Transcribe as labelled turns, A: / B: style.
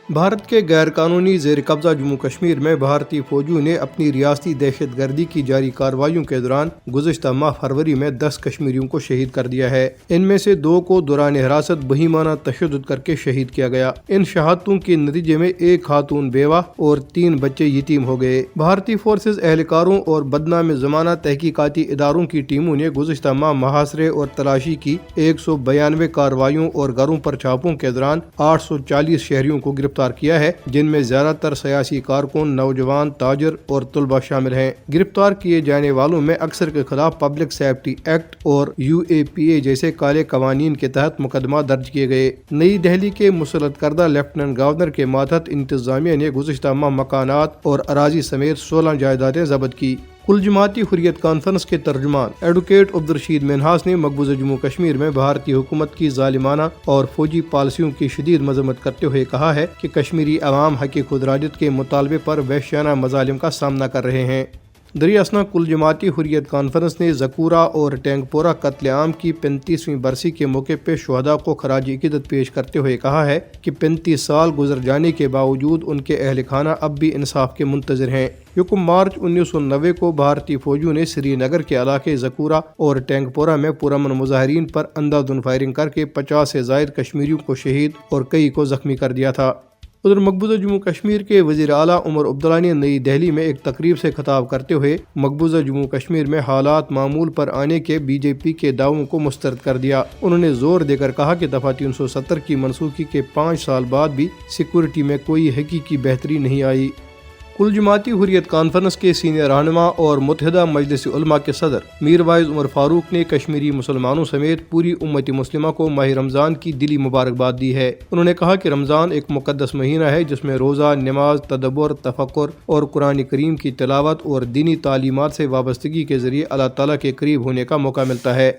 A: بھارت کے غیر قانونی زیر قبضہ جموں کشمیر میں بھارتی فوجیوں نے اپنی ریاستی دہشت گردی کی جاری کارروائیوں کے دوران گزشتہ ماہ فروری میں 10 کشمیریوں کو شہید کر دیا ہے۔ ان میں سے 2 کو دوران حراست بہیمانہ تشدد کر کے شہید کیا گیا۔ ان شہادتوں کے نتیجے میں 1 خاتون بیوہ اور 3 بچے یتیم ہو گئے۔ بھارتی فورسز اہلکاروں اور بدنام زمانہ تحقیقاتی اداروں کی ٹیموں نے گزشتہ ماہ محاصرے اور تلاشی کی 192 کارروائیوں اور گھروں پر چھاپوں کے دوران 840 شہریوں کو گرفتار کیا ہے، جن میں زیادہ تر سیاسی کارکن، نوجوان، تاجر اور طلباء شامل ہیں۔ گرفتار کیے جانے والوں میں اکثر کے خلاف پبلک سیفٹی ایکٹ اور UAPA جیسے کالے قوانین کے تحت مقدمات درج کیے گئے۔ نئی دہلی کے مسلط کردہ لیفٹیننٹ گورنر کے ماتحت انتظامیہ نے گزشتہ ماہ مکانات اور اراضی سمیت 16 جائیدادیں ضبط کی۔ کل جماعتی حریت کانفرنس کے ترجمان ایڈوکیٹ عبدالرشید منہاس نے مقبوضہ جموں کشمیر میں بھارتی حکومت کی ظالمانہ اور فوجی پالیسیوں کی شدید مذمت کرتے ہوئے کہا ہے کہ کشمیری عوام حق خودارادیت کے مطالبے پر وحشیانہ مظالم کا سامنا کر رہے ہیں۔ دریں اثنا کل جماعتی حریت کانفرنس نے زکورہ اور ٹینک پورہ قتل عام کی 35ویں برسی کے موقع پہ شہداء کو خراج عقیدت پیش کرتے ہوئے کہا ہے کہ 35 سال گزر جانے کے باوجود ان کے اہل خانہ اب بھی انصاف کے منتظر ہیں۔ یکم مارچ 1990 کو بھارتی فوجیوں نے سری نگر کے علاقے زکورہ اور ٹینک پورہ میں پرامن مظاہرین پر اندھادھند فائرنگ کر کے 50 سے زائد کشمیریوں کو شہید اور کئی کو زخمی کر دیا تھا۔ ادھر مقبوضہ جموں کشمیر کے وزیر اعلیٰ عمر عبداللہ نے نئی دہلی میں ایک تقریب سے خطاب کرتے ہوئے مقبوضہ جموں کشمیر میں حالات معمول پر آنے کے BJP کے دعووں کو مسترد کر دیا۔ انہوں نے زور دے کر کہا کہ دفعہ 370 کی منسوخی کے 5 سال بعد بھی سیکورٹی میں کوئی حقیقی بہتری نہیں آئی۔ کل جماعتی حریت کانفرنس کے سینئر رہنما اور متحدہ مجلس علماء کے صدر میر وائز عمر فاروق نے کشمیری مسلمانوں سمیت پوری امت مسلمہ کو ماہ رمضان کی دلی مبارکباد دی ہے۔ انہوں نے کہا کہ رمضان ایک مقدس مہینہ ہے جس میں روزہ، نماز، تدبر، تفکر اور قرآن کریم کی تلاوت اور دینی تعلیمات سے وابستگی کے ذریعے اللہ تعالیٰ کے قریب ہونے کا موقع ملتا ہے۔